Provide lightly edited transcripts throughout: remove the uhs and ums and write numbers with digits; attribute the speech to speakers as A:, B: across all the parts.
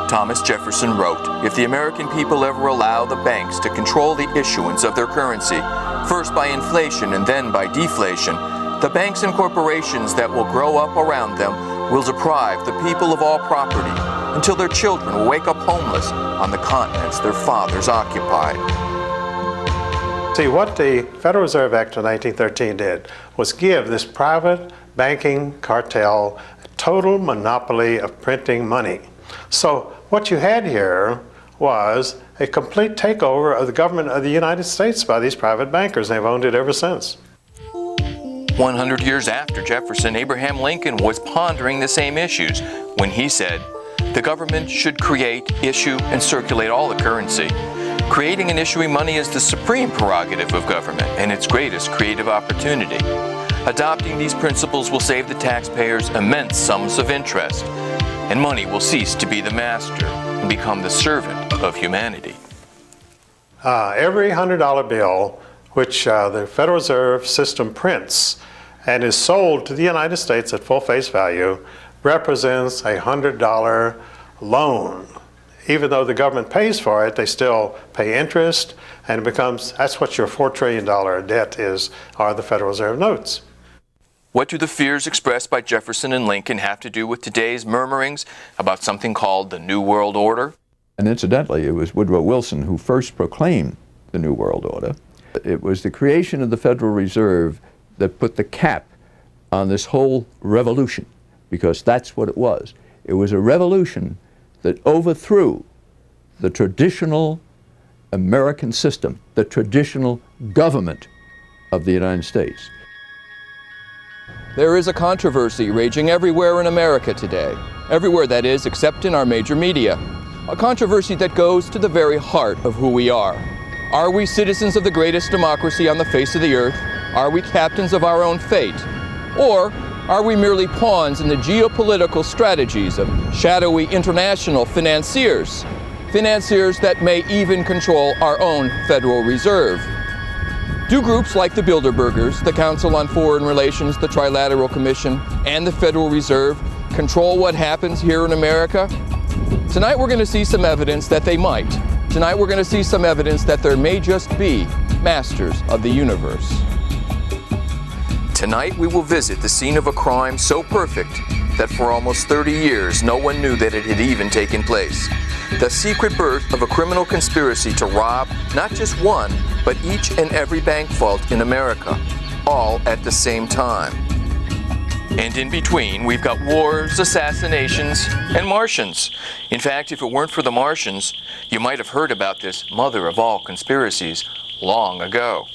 A: Thomas Jefferson wrote, "If the American people ever allow the banks to control the issuance of their currency, first by inflation and then by deflation, the banks and corporations that will grow up around them will deprive the people of all property until their children will wake up homeless on the continents their fathers occupied."
B: See, what the Federal Reserve Act of 1913 did was give this private banking cartel a total monopoly of printing money. So what you had here was a complete takeover of the government of the United States by these private bankers. They've owned it ever since.
A: 100 years after Jefferson, Abraham Lincoln was pondering the same issues when he said, "The government should create, issue, and circulate all the currency. Creating and issuing money is the supreme prerogative of government and its greatest creative opportunity. Adopting these principles will save the taxpayers immense sums of interest, and money will cease to be the master and become the servant of humanity."
B: Every $100 bill which the Federal Reserve System prints and is sold to the United States at full face value represents a $100 loan. Even though the government pays for it, they still pay interest, and it becomes, that's what your $4 trillion debt is, are the Federal Reserve notes.
A: What do the fears expressed by Jefferson and Lincoln have to do with today's murmurings about something called the New World Order?
C: And incidentally, it was Woodrow Wilson who first proclaimed the New World Order. It was the creation of the Federal Reserve that put the cap on this whole revolution, because that's what it was. It was a revolution that overthrew the traditional American system, the traditional government of the United States.
D: There is a controversy raging everywhere in America today. Everywhere, that is, except in our major media. A controversy that goes to the very heart of who we are. Are we citizens of the greatest democracy on the face of the earth? Are we captains of our own fate? Or are we merely pawns in the geopolitical strategies of shadowy international financiers? Financiers that may even control our own Federal Reserve. Do groups like the Bilderbergers, the Council on Foreign Relations, the Trilateral Commission, and the Federal Reserve control what happens here in America? Tonight we're going to see some evidence that they might. Tonight we're going to see some evidence that there may just be masters of the universe.
A: Tonight we will visit the scene of a crime so perfect that for almost 30 years no one knew that it had even taken place. The secret birth of a criminal conspiracy to rob not just one, but each and every bank vault in America, all at the same time. And in between, we've got wars, assassinations, and Martians. In fact, if it weren't for the Martians, you might have heard about this mother of all conspiracies long ago.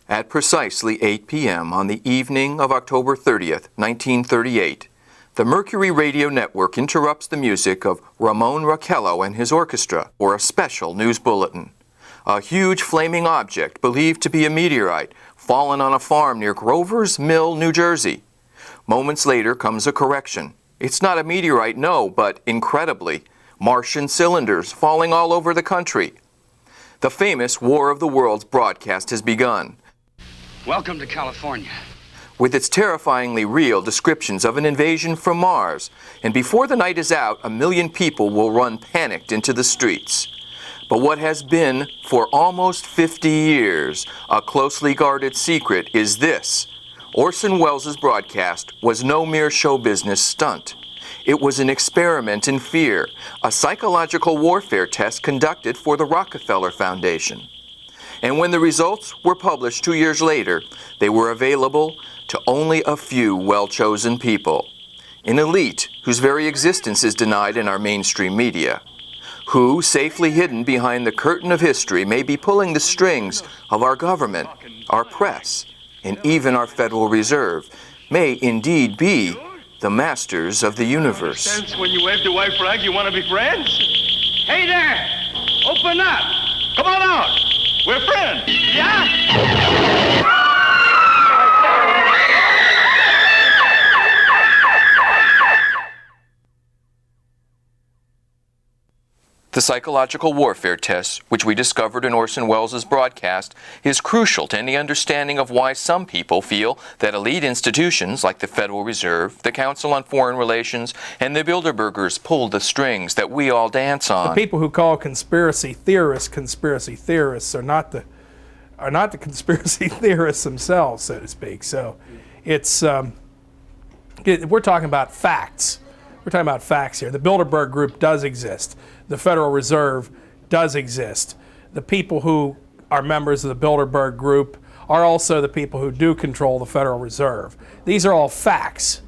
A: At precisely 8 p.m. on the evening of October 30th, 1938, the Mercury Radio Network interrupts the music of Ramon Raquello and his orchestra for a special news bulletin. A huge flaming object believed to be a meteorite fallen on a farm near Grover's Mill, New Jersey. Moments later comes a correction. It's not a meteorite, no, but incredibly, Martian cylinders falling all over the country. The famous War of the Worlds broadcast has begun.
E: Welcome to California.
A: With its terrifyingly real descriptions of an invasion from Mars, and before the night is out, 1 million people will run panicked into the streets. But what has been, for almost 50 years, a closely guarded secret is this. Orson Welles' broadcast was no mere show business stunt. It was an experiment in fear, a psychological warfare test conducted for the Rockefeller Foundation. And when the results were published 2 years later, they were available to only a few well-chosen people. An elite whose very existence is denied in our mainstream media, who, safely hidden behind the curtain of history, may be pulling the strings of our government, our press, and even our Federal Reserve, may indeed be the masters of the universe.
F: When you wave the white flag, you want to be friends? Hey there! Open up! Come on out! We're friends! Yeah?
A: The psychological warfare test, which we discovered in Orson Welles' broadcast, is crucial to any understanding of why some people feel that elite institutions like the Federal Reserve, the Council on Foreign Relations, and the Bilderbergers pull the strings that we all dance on.
G: The people who call conspiracy theorists are not the conspiracy theorists themselves, so to speak. So it's we're talking about facts. We're talking about facts here. The Bilderberg Group does exist. The Federal Reserve does exist. The people who are members of the Bilderberg Group are also the people who do control the Federal Reserve. These are all facts.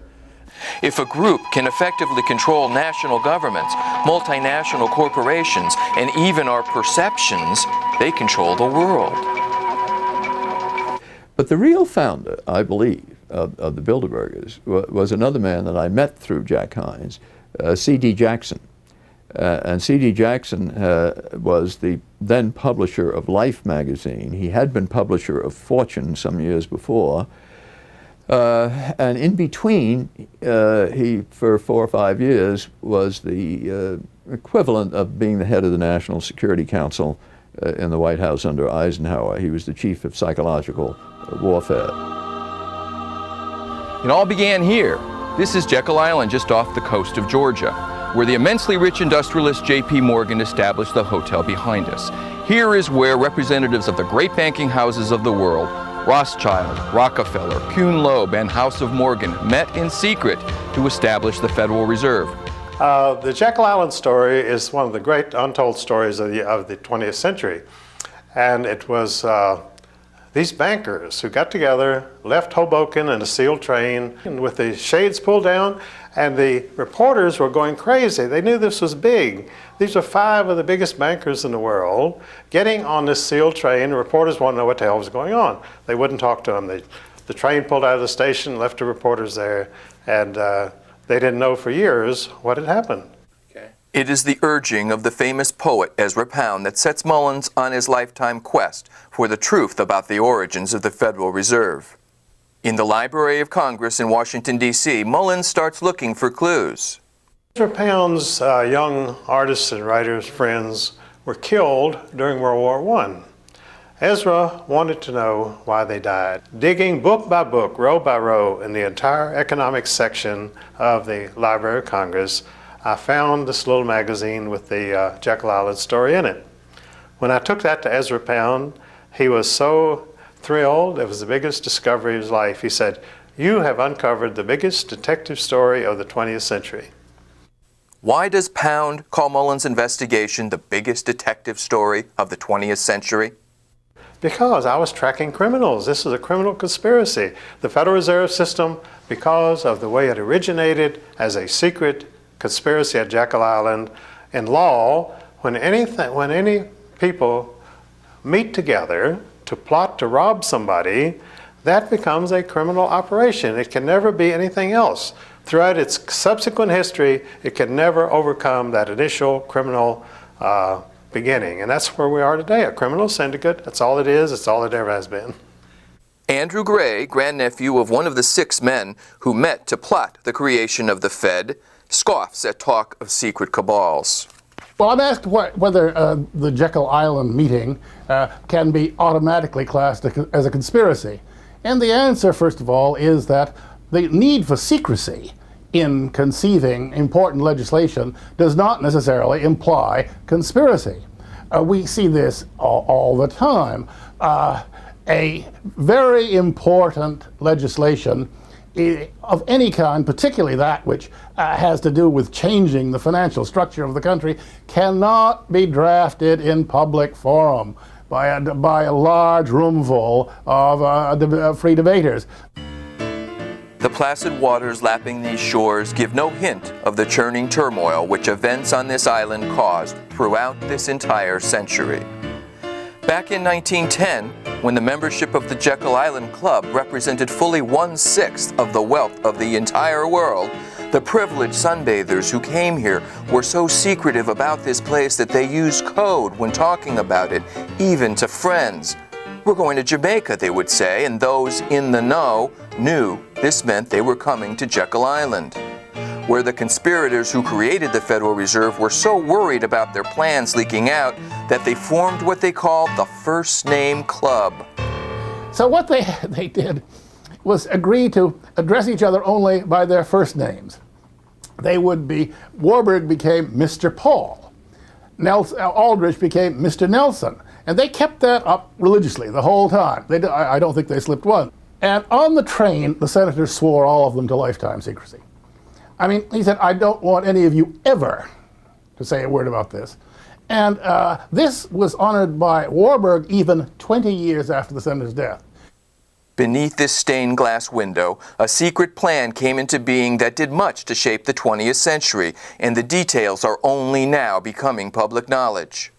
A: If a group can effectively control national governments, multinational corporations, and even our perceptions, they control the world.
C: But the real founder, I believe, of the Bilderbergers was another man that I met through Jack Hines, C.D. Jackson. And C.D. Jackson was the then publisher of Life magazine. He had been publisher of Fortune some years before. And in between, he, for 4 or 5 years, was the equivalent of being the head of the National Security Council in the White House under Eisenhower. He was the chief of psychological warfare.
D: It all began here. This is Jekyll Island, just off the coast of Georgia, where the immensely rich industrialist J.P. Morgan established the hotel behind us. Here is where representatives of the great banking houses of the world, Rothschild, Rockefeller, Kuhn Loeb, and House of Morgan, met in secret to establish the Federal Reserve.
B: The Jekyll Island story is one of the great untold stories of the 20th century. And it was these bankers who got together, left Hoboken in a sealed train and with the shades pulled down, and the reporters were going crazy. They knew this was big. These were 5 of the biggest bankers in the world getting on this sealed train. The reporters wanted to know what the hell was going on. They wouldn't talk to them. The train pulled out of the station, left the reporters there, and they didn't know for years what had happened.
A: It is the urging of the famous poet Ezra Pound that sets Mullins on his lifetime quest for the truth about the origins of the Federal Reserve. In the Library of Congress in Washington, D.C., Mullins starts looking for clues.
B: Ezra Pound's young artists and writers friends were killed during World War I. Ezra wanted to know why they died. Digging book by book, row by row, in the entire economics section of the Library of Congress, I found this little magazine with the Jekyll Island story in it. When I took that to Ezra Pound, he was so thrilled. It was the biggest discovery of his life. He said, "You have uncovered the biggest detective story of the 20th century."
A: Why does Pound call Mullins' investigation the biggest detective story of the 20th century?
B: Because I was tracking criminals. This is a criminal conspiracy. The Federal Reserve System, because of the way it originated as a secret conspiracy at Jekyll Island, in law, when any people meet together to plot to rob somebody, that becomes a criminal operation. It can never be anything else. Throughout its subsequent history, it can never overcome that initial criminal beginning. And that's where we are today, a criminal syndicate. That's all it is. It's all it ever has been.
A: Andrew Gray, grandnephew of one of the 6 men who met to plot the creation of the Fed, scoffs at talk of secret cabals.
H: Well, I'm asked whether the Jekyll Island meeting can be automatically classed as a conspiracy. And the answer, first of all, is that the need for secrecy in conceiving important legislation does not necessarily imply conspiracy. We see this all the time. A very important legislation of any kind, particularly that which has to do with changing the financial structure of the country, cannot be drafted in public forum by a large room full of free debaters.
A: The placid waters lapping these shores give no hint of the churning turmoil which events on this island caused throughout this entire century. Back in 1910, when the membership of the Jekyll Island Club represented fully 1/6 of the wealth of the entire world, the privileged sunbathers who came here were so secretive about this place that they used code when talking about it, even to friends. "We're going to Jamaica," they would say, and those in the know knew this meant they were coming to Jekyll Island. where the conspirators who created the Federal Reserve were so worried about their plans leaking out that they formed what they called the First Name Club.
H: So what they did was agree to address each other only by their first names. They would be, Warburg became Mr. Paul. Aldrich became Mr. Nelson. And they kept that up religiously the whole time. I don't think they slipped one. And on the train, the senators swore all of them to lifetime secrecy. I mean, he said, I don't want any of you ever to say a word about this. And this was honored by Warburg even 20 years after the senator's death.
A: Beneath this stained glass window, a secret plan came into being that did much to shape the 20th century, and the details are only now becoming public knowledge.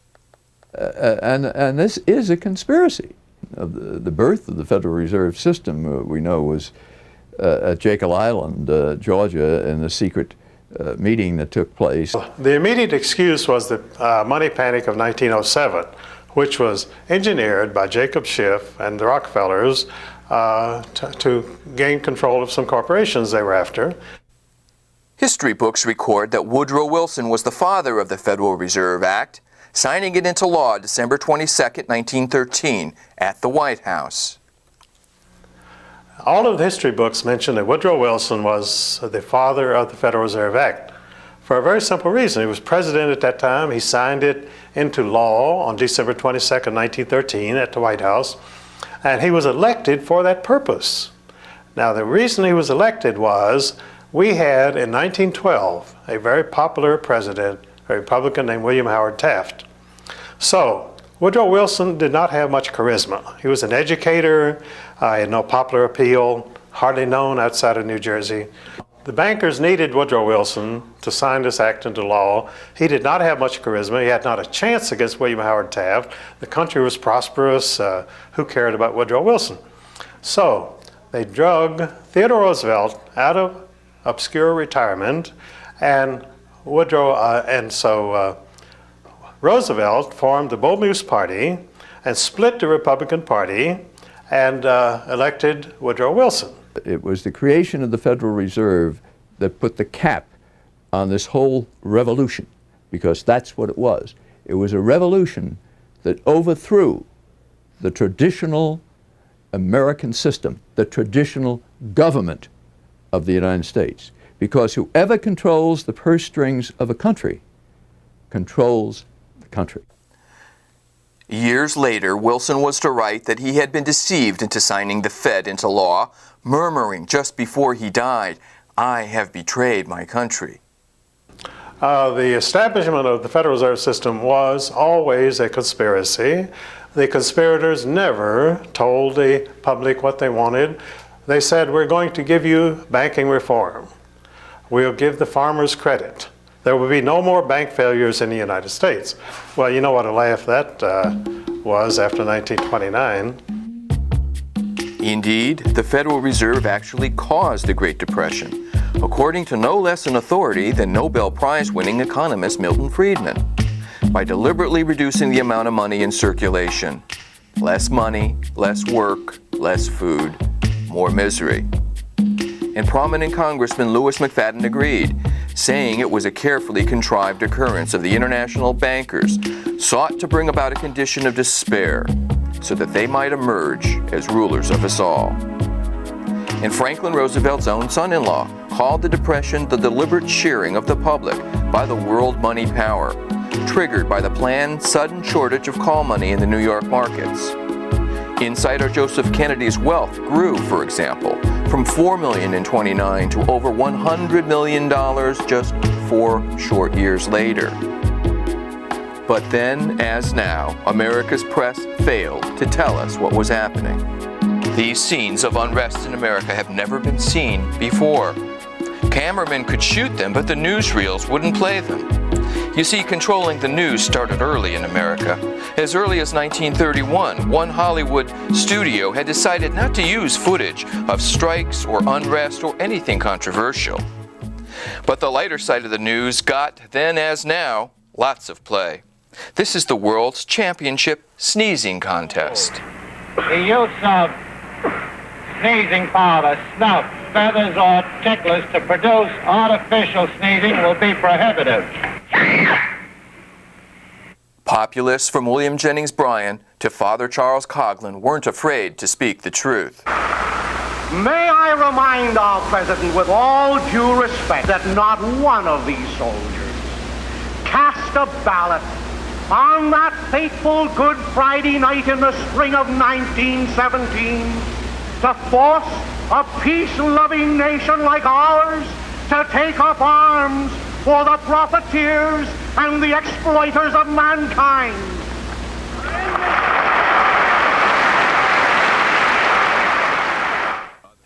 C: And this is a conspiracy. The birth of the Federal Reserve System, we know, was at Jekyll Island, Georgia, in a secret meeting that took place.
B: The immediate excuse was the money panic of 1907, which was engineered by Jacob Schiff and the Rockefellers to gain control of some corporations they were after.
A: History books record that Woodrow Wilson was the father of the Federal Reserve Act, signing it into law December 22, 1913, at the White House.
B: All of the history books mention that Woodrow Wilson was the father of the Federal Reserve Act for a very simple reason. He was president at that time. He signed it into law on December 22, 1913, at the White House, and he was elected for that purpose. Now, the reason he was elected was we had, in 1912, a very popular president, a Republican named William Howard Taft. So, Woodrow Wilson did not have much charisma. He was an educator, had no popular appeal, hardly known outside of New Jersey. The bankers needed Woodrow Wilson to sign this act into law. He did not have much charisma. He had not a chance against William Howard Taft. The country was prosperous. Who cared about Woodrow Wilson? So they drug Theodore Roosevelt out of obscure retirement, and Roosevelt formed the Bull Moose Party and split the Republican Party and elected Woodrow Wilson.
C: It was the creation of the Federal Reserve that put the cap on this whole revolution, because that's what it was. It was a revolution that overthrew the traditional American system, the traditional government of the United States, because whoever controls the purse strings of a country controls the country.
A: Years later, Wilson was to write that he had been deceived into signing the Fed into law, murmuring just before he died, "I have betrayed my country."
B: The establishment of the Federal Reserve System was always a conspiracy. The conspirators never told the public what they wanted. They said, we're going to give you banking reform. We'll give the farmers credit. There will be no more bank failures in the United States. Well, you know what a laugh that was after 1929.
A: Indeed, the Federal Reserve actually caused the Great Depression, according to no less an authority than Nobel Prize-winning economist Milton Friedman, by deliberately reducing the amount of money in circulation. Less money, less work, less food, more misery. And prominent Congressman Louis McFadden agreed, saying it was a carefully contrived occurrence of the international bankers sought to bring about a condition of despair so that they might emerge as rulers of us all. And Franklin Roosevelt's own son-in-law called the Depression the deliberate shearing of the public by the world money power, triggered by the planned sudden shortage of call money in the New York markets. Insider Joseph Kennedy's wealth grew, for example, from $4 million in 29 to over $100 million just 4 short years later. But then, as now, America's press failed to tell us what was happening. These scenes of unrest in America have never been seen before. Cameramen could shoot them, but the newsreels wouldn't play them. You see, controlling the news started early in America. As early as 1931, one Hollywood studio had decided not to use footage of strikes or unrest or anything controversial. But the lighter side of the news got, then as now, lots of play. This is the world's championship sneezing contest.
I: Hey, you, son. sneezing powder, snuff, feathers, or ticklers to produce artificial sneezing will be prohibited.
A: Populists from William Jennings Bryan to Father Charles Coughlin weren't afraid to speak the truth.
J: May I remind our president with all due respect that not one of these soldiers cast a ballot on that fateful Good Friday night in the spring of 1917 to force a peace-loving nation like ours to take up arms for the profiteers and the exploiters of mankind.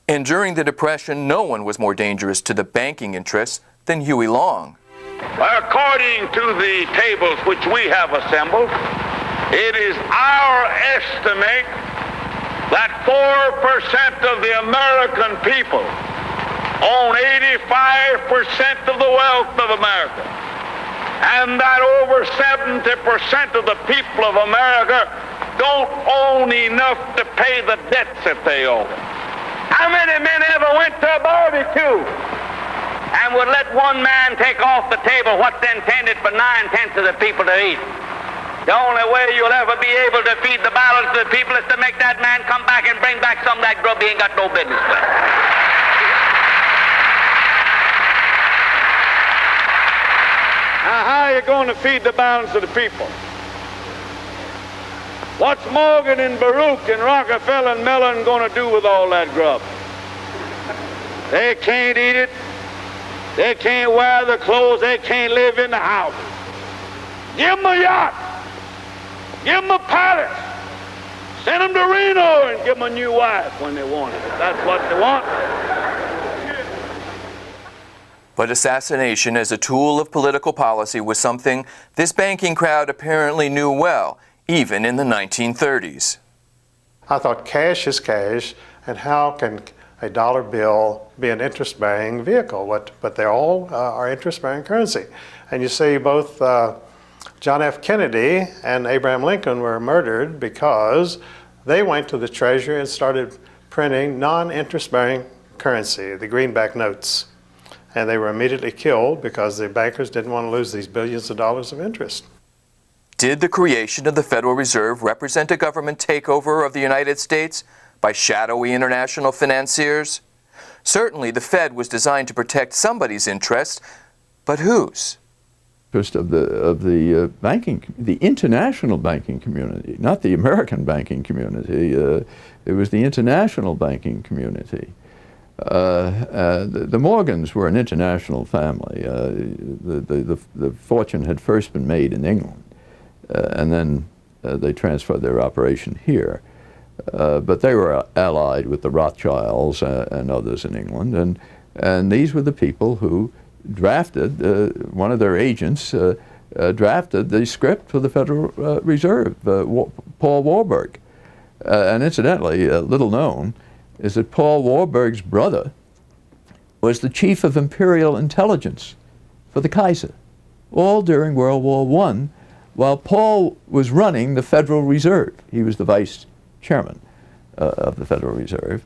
A: And during the Depression, no one was more dangerous to the banking interests than Huey Long.
F: According to the tables which we have assembled, it is our estimate that 4% of the American people own 85% of the wealth of America, and that over 70% of the people of America don't own enough to pay the debts that they owe. How many men ever went to a barbecue and would let one man take off the table what's intended for 9/10 of the people to eat? The only way you'll ever be able to feed the balance of the people is to make that man come back and bring back some of that grub he ain't got no business with. Now, how are you going to feed the balance of the people? What's Morgan and Baruch and Rockefeller and Mellon going to do with all that grub? They can't eat it. They can't wear the clothes. They can't live in the houses. Give them a yacht. Give them a palace. Send them to Reno and give them a new wife when they want it, if that's what they want.
A: But assassination as a tool of political policy was something this banking crowd apparently knew well, even in the 1930s.
B: I thought cash is cash, and how can a dollar bill be an interest-bearing vehicle? But they all are interest-bearing currency. And you see both John F. Kennedy and Abraham Lincoln were murdered because they went to the Treasury and started printing non-interest-bearing currency, the greenback notes. And they were immediately killed because the bankers didn't want to lose these billions of dollars of interest.
A: Did the creation of the Federal Reserve represent a government takeover of the United States by shadowy international financiers? Certainly the Fed was designed to protect somebody's interest, but whose?
C: Of the banking, the international banking community, not the American banking community. It was the international banking community. The Morgans were an international family. The fortune had first been made in England, and then they transferred their operation here. But they were allied with the Rothschilds and others in England, and these were the people who drafted, one of their agents drafted the script for the Federal Reserve, Paul Warburg. And incidentally, little known, is that Paul Warburg's brother was the chief of imperial intelligence for the Kaiser, all during World War I, while Paul was running the Federal Reserve. He was the vice chairman of the Federal Reserve.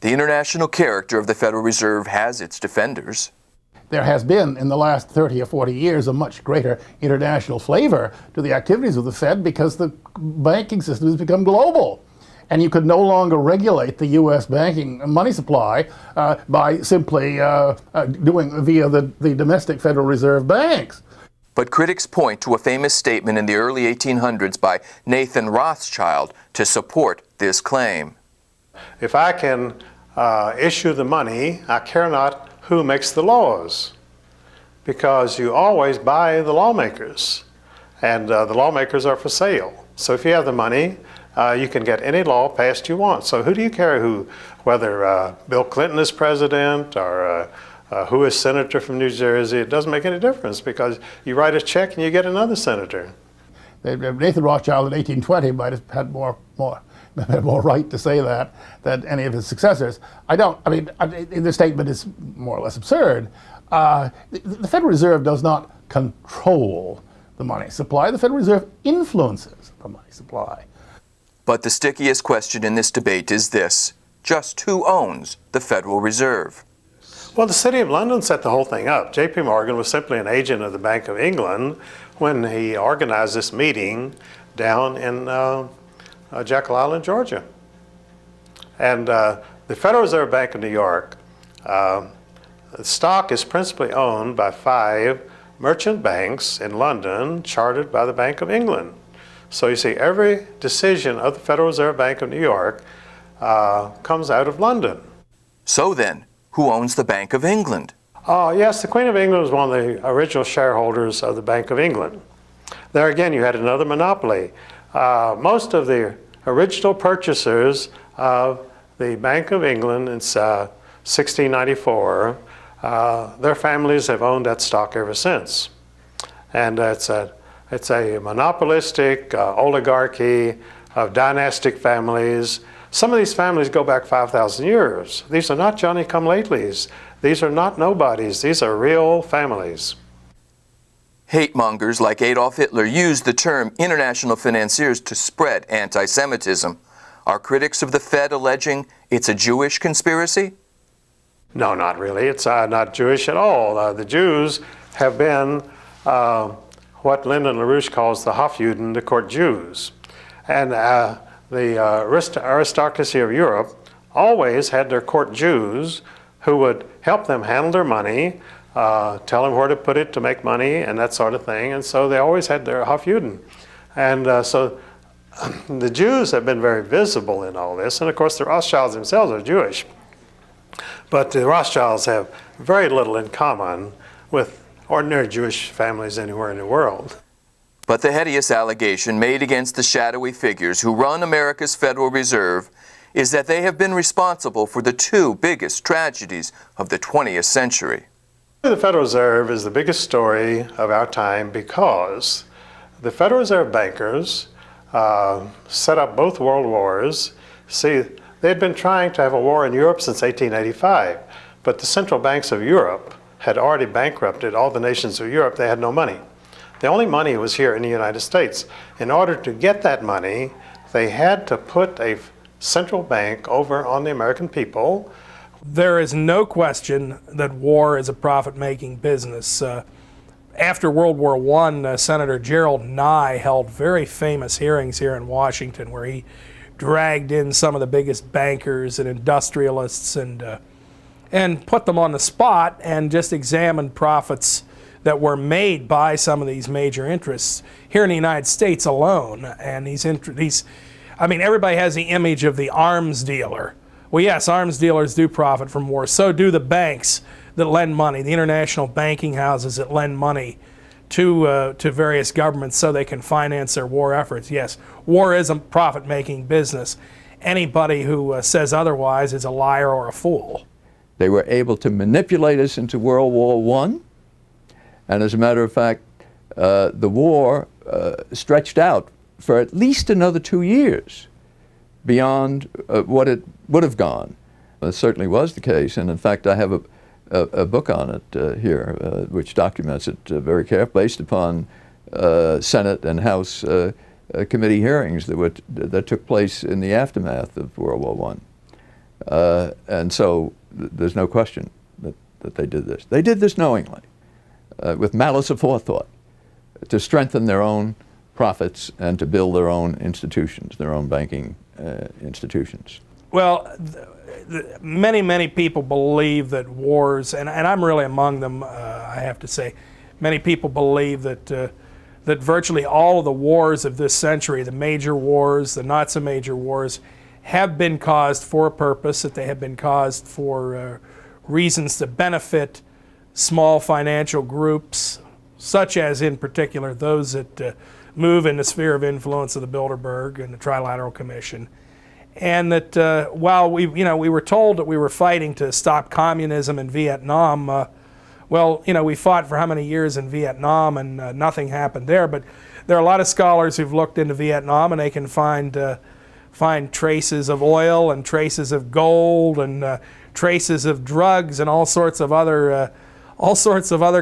A: The international character of the Federal Reserve has its defenders.
H: There has been, in the last 30 or 40 years, a much greater international flavor to the activities of the Fed because the banking system has become global. And you could no longer regulate the U.S. banking money supply by simply doing via the domestic Federal Reserve banks.
A: But critics point to a famous statement in the early 1800s by Nathan Rothschild to support this claim.
B: If I can issue the money, I care not who makes the laws, because you always buy the lawmakers, and the lawmakers are for sale. So if you have the money, you can get any law passed you want. So who do you care whether Bill Clinton is president or who is senator from New Jersey? It doesn't make any difference because you write a check and you get another senator.
H: Nathan Rothschild in 1820 might have had more right to say that than any of his successors. The statement is more or less absurd. The Federal Reserve does not control the money supply. The Federal Reserve influences the money supply.
A: But the stickiest question in this debate is this: just who owns the Federal Reserve?
B: Well, the City of London set the whole thing up. J.P. Morgan was simply an agent of the Bank of England when he organized this meeting down in Jekyll Island, Georgia. And the Federal Reserve Bank of New York, the stock is principally owned by 5 merchant banks in London chartered by the Bank of England. So you see, every decision of the Federal Reserve Bank of New York comes out of London.
A: So then, who owns the Bank of England?
B: Yes, the Queen of England was one of the original shareholders of the Bank of England. There again, you had another monopoly. Most of the original purchasers of the Bank of England in 1694, their families have owned that stock ever since. And it's a monopolistic oligarchy of dynastic families. Some of these families go back 5,000 years. These are not Johnny-come-latelys. These are not nobodies. These are real families.
A: Hate mongers like Adolf Hitler used the term international financiers to spread anti-Semitism. Are critics of the Fed alleging it's a Jewish conspiracy?
B: No, not really. It's not Jewish at all. The Jews have been what Lyndon LaRouche calls the Hofjuden, the court Jews. And the aristocracy of Europe always had their court Jews who would help them handle their money, tell them where to put it to make money and that sort of thing. And so they always had their Hofjuden. And so the Jews have been very visible in all this. And of course the Rothschilds themselves are Jewish. But the Rothschilds have very little in common with ordinary Jewish families anywhere in the world.
A: But the hideous allegation made against the shadowy figures who run America's Federal Reserve is that they have been responsible for the 2 biggest tragedies of the 20th century.
B: The Federal Reserve is the biggest story of our time because the Federal Reserve bankers set up both world wars. See, they had been trying to have a war in Europe since 1885, but the central banks of Europe had already bankrupted all the nations of Europe. They had no money. The only money was here in the United States. In order to get that money, they had to put a central bank over on the American people.
G: There is no question that war is a profit-making business. After World War I, Senator Gerald Nye held very famous hearings here in Washington where he dragged in some of the biggest bankers and industrialists and put them on the spot and just examined profits that were made by some of these major interests here in the United States alone. And everybody has the image of the arms dealer. Well, yes, arms dealers do profit from war. So do the banks that lend money, the international banking houses that lend money to various governments so they can finance their war efforts. Yes, war is a profit-making business. Anybody who says otherwise is a liar or a fool.
C: They were able to manipulate us into World War I. And as a matter of fact, the war stretched out for at least another 2 years beyond what it would have gone. It certainly was the case, and in fact I have a book on it here which documents it very carefully based upon Senate and House committee hearings that took place in the aftermath of World War I. And so there's no question that they did this. They did this knowingly. With malice aforethought, to strengthen their own profits and to build their own institutions, their own banking institutions.
G: Well, many people believe that wars, and I'm really among them, I have to say, many people believe that virtually all of the wars of this century, the major wars, the not so major wars, have been caused for a purpose, that they have been caused for reasons to benefit small financial groups, such as in particular those that move in the sphere of influence of the Bilderberg and the Trilateral Commission. And that while we were told that we were fighting to stop communism in Vietnam, we fought for how many years in Vietnam and nothing happened there. But there are a lot of scholars who've looked into Vietnam and they can find traces of oil and traces of gold and traces of drugs and all sorts of other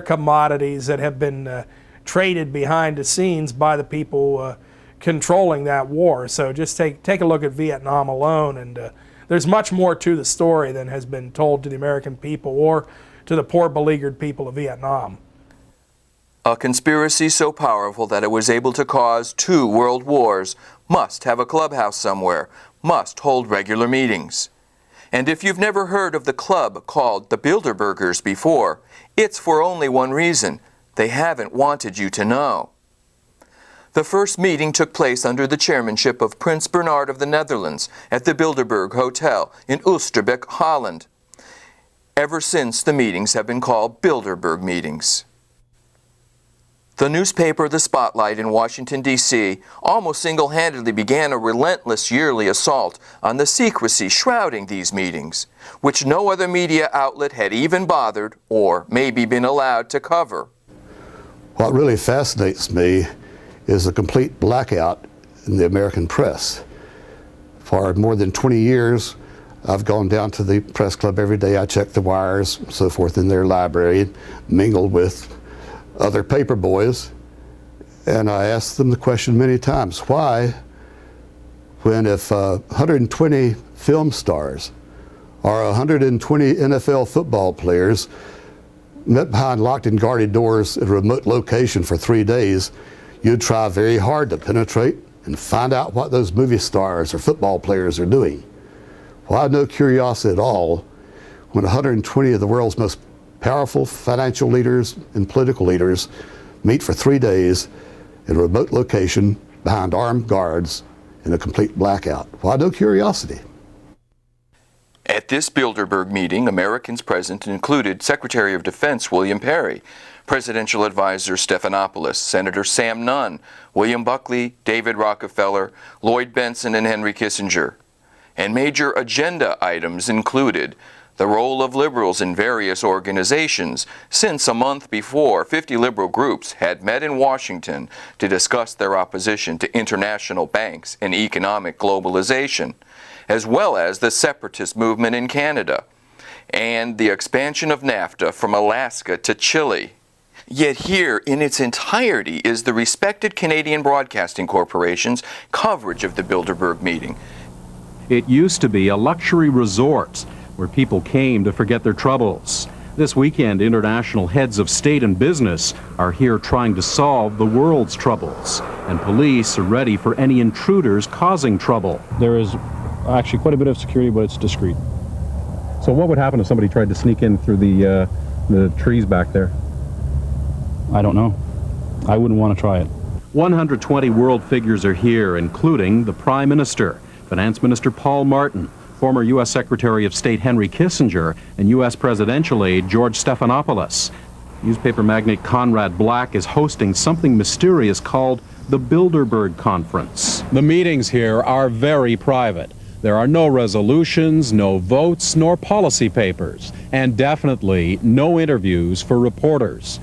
G: commodities that have been traded behind the scenes by the people controlling that war. So just take a look at Vietnam alone, and there's much more to the story than has been told to the American people or to the poor beleaguered people of Vietnam.
A: A conspiracy so powerful that it was able to cause 2 world wars must have a clubhouse somewhere, must hold regular meetings. And if you've never heard of the club called the Bilderbergers before, it's for only one reason: they haven't wanted you to know. The first meeting took place under the chairmanship of Prince Bernhard of the Netherlands at the Bilderberg Hotel in Oosterbeek, Holland. Ever since, the meetings have been called Bilderberg meetings. The newspaper The Spotlight in Washington, D.C. almost single-handedly began a relentless yearly assault on the secrecy shrouding these meetings, which no other media outlet had even bothered or maybe been allowed to cover.
K: What really fascinates me is the complete blackout in the American press. For more than 20 years, I've gone down to the press club every day. I check the wires, so forth, in their library, mingled with other paper boys, and I asked them the question many times: why, when if 120 film stars or 120 NFL football players met behind locked and guarded doors at a remote location for 3 days, you'd try very hard to penetrate and find out what those movie stars or football players are doing? Well, I had no curiosity at all when 120 of the world's most powerful financial leaders and political leaders meet for 3 days in a remote location behind armed guards in a complete blackout. Why no curiosity?
A: At this Bilderberg meeting, Americans present included Secretary of Defense William Perry, Presidential Advisor Stephanopoulos, Senator Sam Nunn, William Buckley, David Rockefeller, Lloyd Benson, and Henry Kissinger. And major agenda items included the role of liberals in various organizations, since a month before 50 liberal groups had met in Washington to discuss their opposition to international banks and economic globalization, as well as the separatist movement in Canada, and the expansion of NAFTA from Alaska to Chile. Yet here in its entirety is the respected Canadian Broadcasting Corporation's coverage of the Bilderberg meeting.
L: It used to be a luxury resort where people came to forget their troubles. This weekend, international heads of state and business are here trying to solve the world's troubles, and police are ready for any intruders causing trouble.
M: There is actually quite a bit of security, but it's discreet. So what would happen if somebody tried to sneak in through the trees back there? I don't know. I wouldn't want to try it.
L: 120 world figures are here, including the Prime Minister, Finance Minister Paul Martin, former U.S. Secretary of State Henry Kissinger, and U.S. presidential aide George Stephanopoulos. Newspaper magnate Conrad Black is hosting something mysterious called the Bilderberg Conference.
M: The meetings here are very private. There are no resolutions, no votes, nor policy papers, and definitely no interviews for reporters.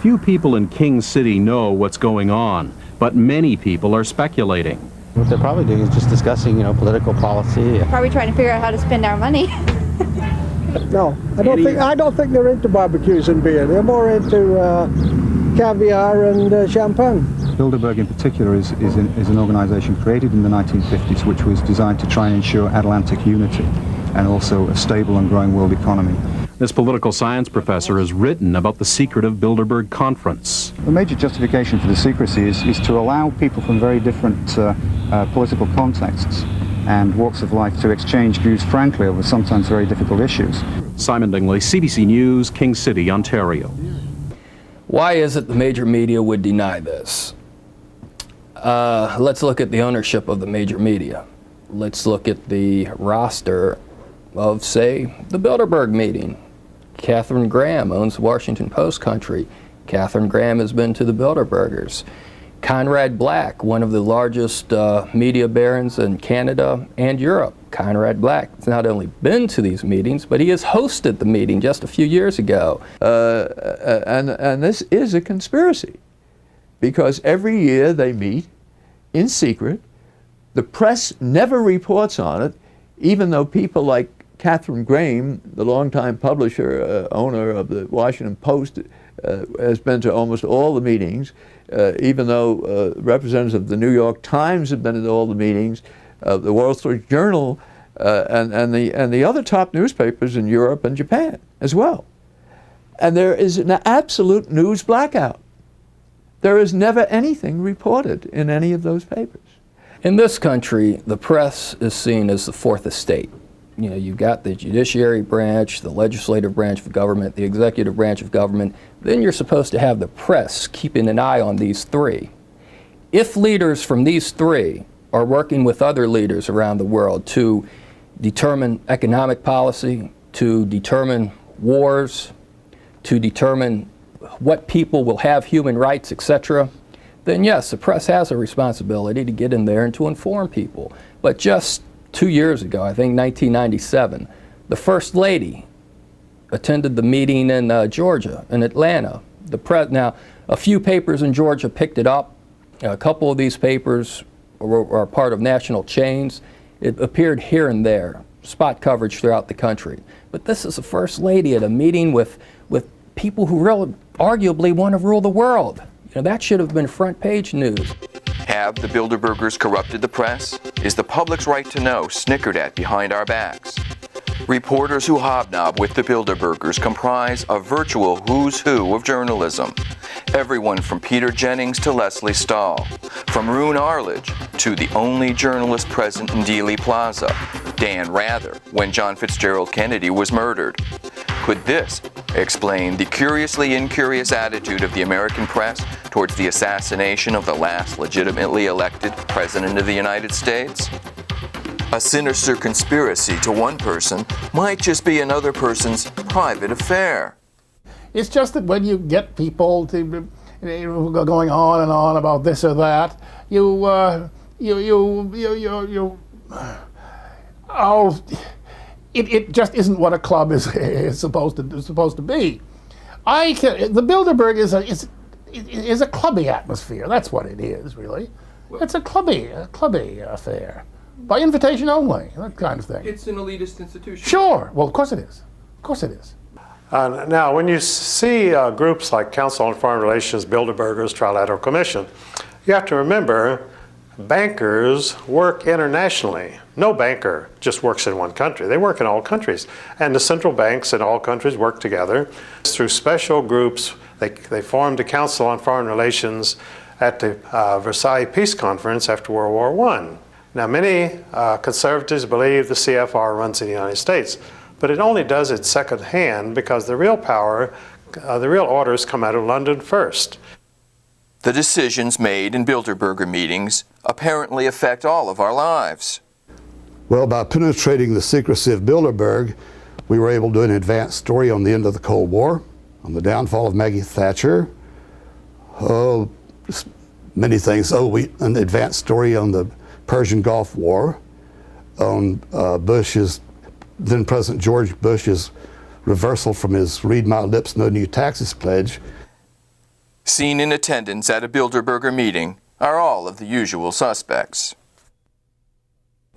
L: Few people in King City know what's going on, but many people are speculating.
N: What they're probably doing is just discussing, political policy.
O: Probably trying to figure out how to spend our money.
P: No, I don't think they're into barbecues and beer. They're more into caviar and champagne.
Q: Bilderberg in particular is an organization created in the 1950s which was designed to try and ensure Atlantic unity and also a stable and growing world economy.
L: This political science professor has written about the secret of Bilderberg Conference.
Q: The major justification for the secrecy is to allow people from very different political contexts and walks of life to exchange views frankly over sometimes very difficult issues.
L: Simon Dingley, CBC News, King City, Ontario.
R: Why is it the major media would deny this? Let's look at the ownership of the major media. Let's look at the roster of, say, the Bilderberg meeting. Katharine Graham owns the Washington Post Country. Katharine Graham has been to the Bilderbergers. Conrad Black, one of the largest media barons in Canada and Europe. Conrad Black has not only been to these meetings, but he has hosted the meeting just a few years ago.
C: And this is a conspiracy, because every year they meet in secret. The press never reports on it, even though people like Katharine Graham, the longtime publisher, owner of the Washington Post, has been to almost all the meetings, even though representatives of the New York Times have been at all the meetings. The Wall Street Journal and the other top newspapers in Europe and Japan as well. And there is an absolute news blackout. There is never anything reported in any of those papers.
R: In this country, the press is seen as the fourth estate. You know, you've got the judiciary branch, the legislative branch of government, the executive branch of government. Then you're supposed to have the press keeping an eye on these three. If leaders from these three are working with other leaders around the world to determine economic policy, to determine wars, to determine what people will have human rights, etc., then yes, the press has a responsibility to get in there and to inform people. But just 2 years ago, I think 1997, the First Lady attended the meeting in Georgia, in Atlanta. Now, a few papers in Georgia picked it up. A couple of these papers are part of national chains. It appeared here and there, spot coverage throughout the country. But this is the First Lady at a meeting with people who really arguably want to rule the world. You know, that should have been front page news.
A: Have the Bilderbergers corrupted the press? Is the public's right to know snickered at behind our backs? Reporters who hobnob with the Bilderbergers comprise a virtual who's who of journalism. Everyone from Peter Jennings to Leslie Stahl, from Roone Arledge to the only journalist present in Dealey Plaza, Dan Rather, when John Fitzgerald Kennedy was murdered. Could this explain the curiously incurious attitude of the American press towards the assassination of the last legitimately elected President of the United States? A sinister conspiracy to one person might just be another person's private affair.
H: It's just that when you get people to going on and on about this or that, it just isn't what a club is supposed to be. The Bilderberg is a clubby atmosphere. That's what it is, really. It's a clubby affair, by invitation only, that kind of thing.
D: It's an elitist institution.
H: Sure. Well, of course it is. Of course it is.
B: Now, when you see groups like Council on Foreign Relations, Bilderbergers, Trilateral Commission, you have to remember bankers work internationally. No banker just works in one country. They work in all countries. And the central banks in all countries work together. Through special groups, they formed the Council on Foreign Relations at the Versailles Peace Conference after World War I. Now, many conservatives believe the CFR runs in the United States, but it only does it secondhand because the real power, the real orders come out of London first.
A: The decisions made in Bilderberger meetings apparently affect all of our lives.
K: Well, by penetrating the secrecy of Bilderberg, we were able to do an advanced story on the end of the Cold War, on the downfall of Maggie Thatcher, many things. An advanced story on the Persian Gulf War, on then President George Bush's reversal from his read my lips, no new taxes pledge.
A: Seen in attendance at a Bilderberger meeting are all of the usual suspects.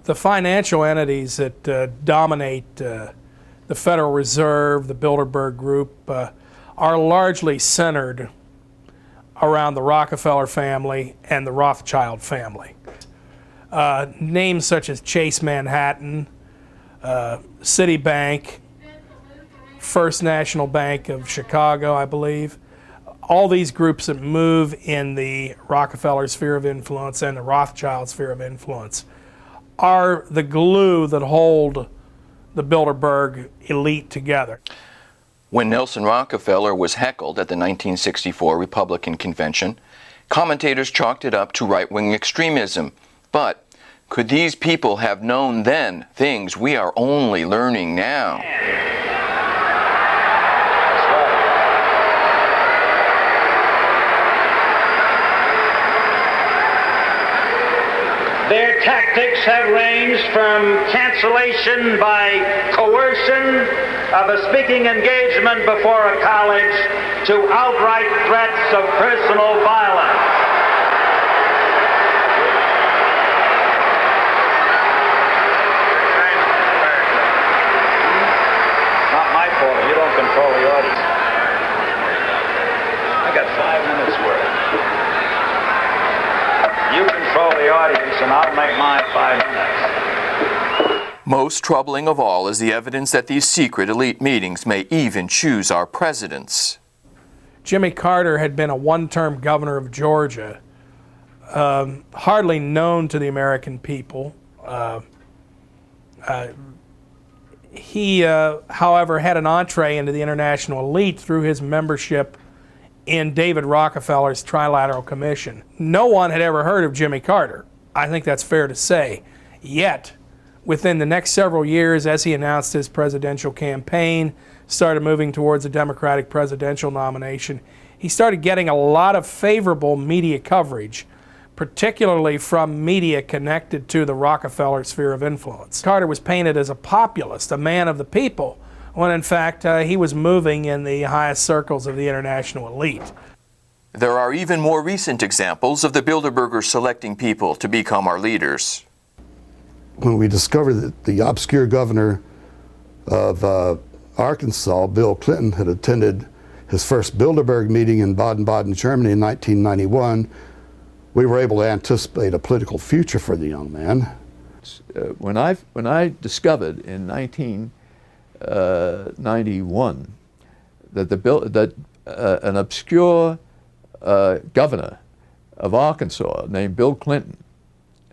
G: The financial entities that dominate the Federal Reserve, the Bilderberg Group, are largely centered around the Rockefeller family and the Rothschild family. Names such as Chase Manhattan, Citibank, First National Bank of Chicago, I believe, all these groups that move in the Rockefeller sphere of influence and the Rothschild sphere of influence are the glue that hold the Bilderberg elite together.
A: When Nelson Rockefeller was heckled at the 1964 Republican Convention, commentators chalked it up to right-wing extremism. But could these people have known then things we are only learning now?
I: Their tactics have ranged from cancellation by coercion of a speaking engagement before a college to outright threats of personal violence. Not my fault if you don't control the audience. I got 5 minutes worth. You control the audience and I'll make mine 5 minutes.
A: Most troubling of all is the evidence that these secret elite meetings may even choose our presidents.
G: Jimmy Carter had been a one-term governor of Georgia, hardly known to the American people. He, however, had an entree into the international elite through his membership in David Rockefeller's Trilateral Commission. No one had ever heard of Jimmy Carter. I think that's fair to say. Yet, within the next several years, as he announced his presidential campaign, started moving towards a Democratic presidential nomination, he started getting a lot of favorable media coverage, particularly from media connected to the Rockefeller sphere of influence. Carter was painted as a populist, a man of the people, when in fact he was moving in the highest circles of the international elite.
A: There are even more recent examples of the Bilderbergers selecting people to become our leaders.
K: When we discovered that the obscure governor of Arkansas, Bill Clinton, had attended his first Bilderberg meeting in Baden-Baden, Germany in 1991, we were able to anticipate a political future for the young man.
C: When I discovered in 1991 that an obscure governor of Arkansas named Bill Clinton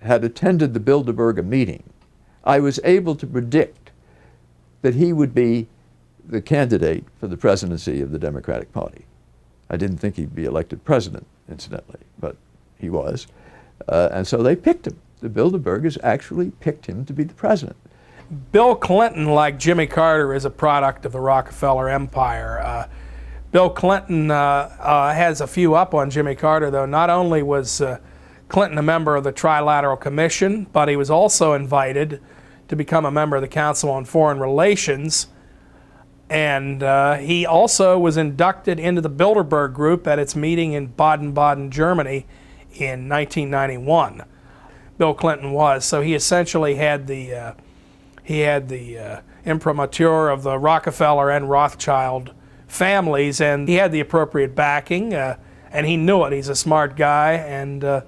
C: had attended the Bilderberg meeting, I was able to predict that he would be the candidate for the presidency of the Democratic Party. I didn't think he'd be elected president, incidentally, but he was. And so they picked him. The Bilderbergers actually picked him to be the president.
G: Bill Clinton, like Jimmy Carter, is a product of the Rockefeller empire. Bill Clinton has a few up on Jimmy Carter, though. Not only was Clinton a member of the Trilateral Commission, but he was also invited to become a member of the Council on Foreign Relations. And he also was inducted into the Bilderberg Group at its meeting in Baden-Baden, Germany in 1991. Bill Clinton was. So he essentially had the imprimatur of the Rockefeller and Rothschild families, and he had the appropriate backing, and he knew it. He's a smart guy, and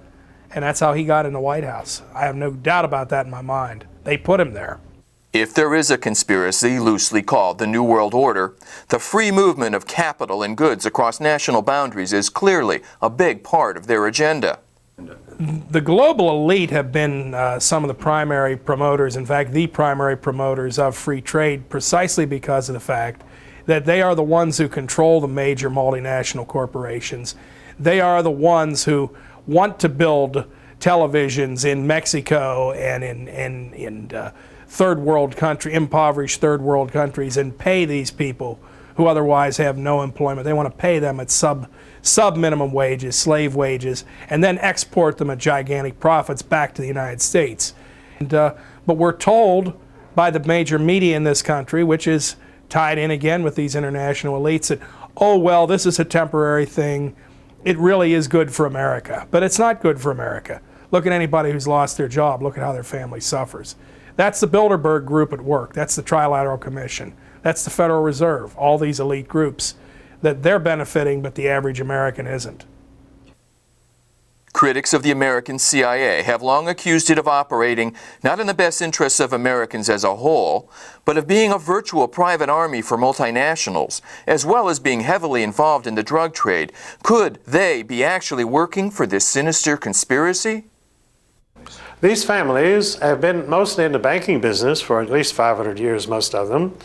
G: that's how he got in the White House. I have no doubt about that in my mind. They put him there.
A: If there is a conspiracy loosely called the New World Order, the free movement of capital and goods across national boundaries is clearly a big part of their agenda.
G: The global elite have been some of the primary promoters, in fact, the primary promoters of free trade, precisely because of the fact that they are the ones who control the major multinational corporations. They are the ones who want to build televisions in Mexico and in third world country, impoverished third world countries, and pay these people who otherwise have no employment. They want to pay them at sub minimum wages, slave wages, and then export them at gigantic profits back to the United States. But we're told by the major media in this country, which is tied in again with these international elites, that, oh, well, this is a temporary thing. It really is good for America. But it's not good for America. Look at anybody who's lost their job. Look at how their family suffers. That's the Bilderberg Group at work. That's the Trilateral Commission. That's the Federal Reserve, all these elite groups that they're benefiting, but the average American isn't.
A: Critics of the American CIA have long accused it of operating not in the best interests of Americans as a whole, but of being a virtual private army for multinationals, as well as being heavily involved in the drug trade. Could they be actually working for this sinister conspiracy?
B: These families have been mostly in the banking business for at least 500 years, most of them.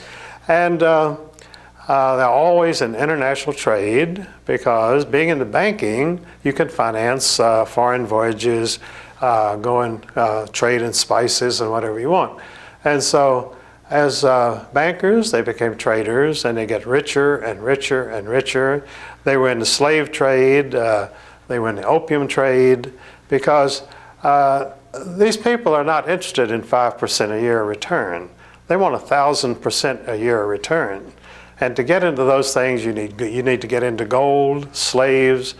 B: And they're always in international trade, because being in the banking, you can finance foreign voyages, trade in spices and whatever you want. And so as bankers, they became traders, and they get richer and richer and richer. They were in the slave trade, they were in the opium trade, because these people are not interested in 5% a year return. They want 1,000% a year return. And to get into those things, you need to get into gold, slaves,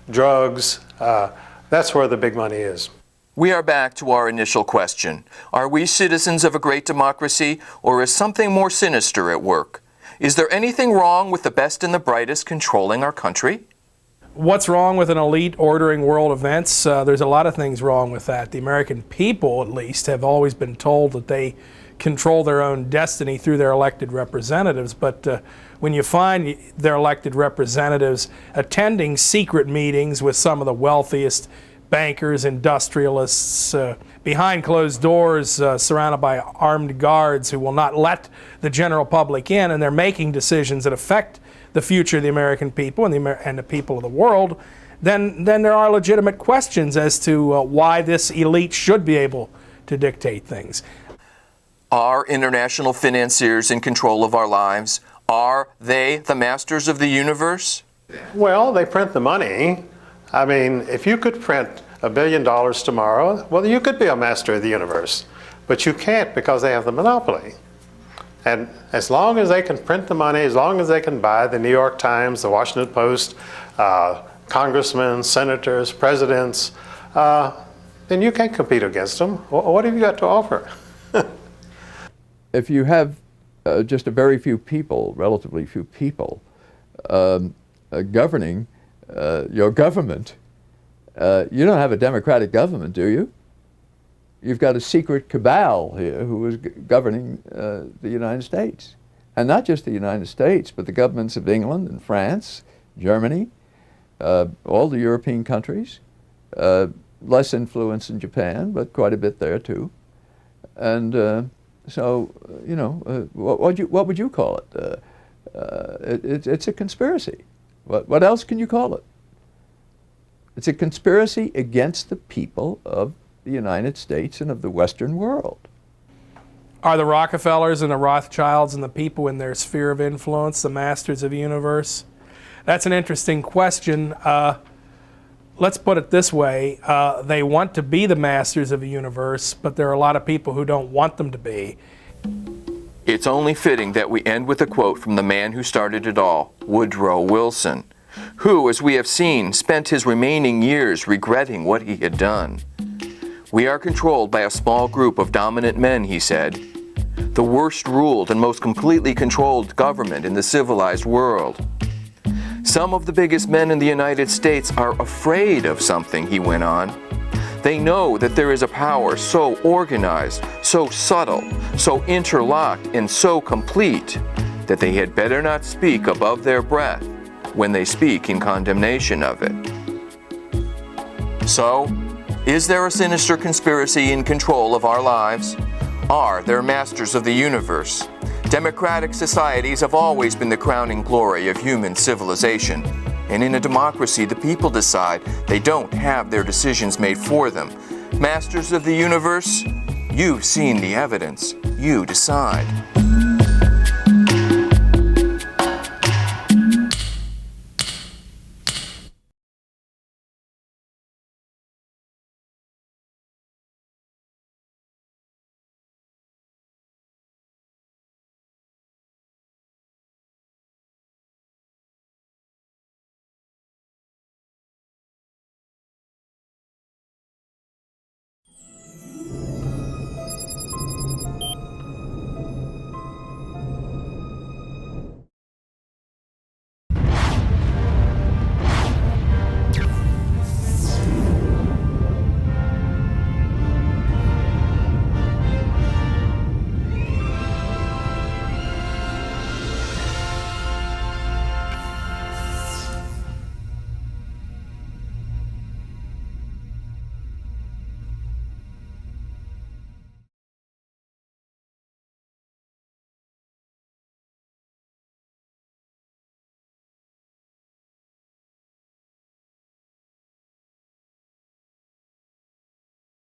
B: drugs. That's where the big money is.
A: We are back to our initial question. Are we citizens of a great democracy, or is something more sinister at work? Is there anything wrong with the best and the brightest controlling our country?
G: What's wrong with an elite ordering world events? There's a lot of things wrong with that. The American people, at least, have always been told that they control their own destiny through their elected representatives. But when you find their elected representatives attending secret meetings with some of the wealthiest bankers, industrialists, behind closed doors, surrounded by armed guards who will not let the general public in, and they're making decisions that affect the future of the American people and the people of the world, then there are legitimate questions as to why this elite should be able to dictate things.
A: Are international financiers in control of our lives? Are they the masters of the universe?
B: Well, they print the money. I mean, if you could print $1 billion tomorrow, well, you could be a master of the universe. But you can't because they have the monopoly. And as long as they can print the money, as long as they can buy the New York Times, the Washington Post, congressmen, senators, presidents, then you can't compete against them. What have you got to offer?
C: If you have just a very few people, relatively few people, governing your government, you don't have a democratic government, do you? You've got a secret cabal here who is governing the United States. And not just the United States, but the governments of England and France, Germany, all the European countries, less influence in Japan, but quite a bit there too. And so, you know, what would you call it? It's a conspiracy. What else can you call it? It's a conspiracy against the people of the United States and of the Western world.
G: Are the Rockefellers and the Rothschilds and the people in their sphere of influence the masters of the universe? That's an interesting question. Let's put it this way. They want to be the masters of the universe, but there are a lot of people who don't want them to be.
A: It's only fitting that we end with a quote from the man who started it all, Woodrow Wilson, who, as we have seen, spent his remaining years regretting what he had done. We are controlled by a small group of dominant men, he said. The worst ruled and most completely controlled government in the civilized world. Some of the biggest men in the United States are afraid of something, he went on. They know that there is a power so organized, so subtle, so interlocked, and so complete that they had better not speak above their breath when they speak in condemnation of it. So, is there a sinister conspiracy in control of our lives? Are there masters of the universe? Democratic societies have always been the crowning glory of human civilization. And in a democracy, the people decide. They don't have their decisions made for them. Masters of the universe, you've seen the evidence. You decide.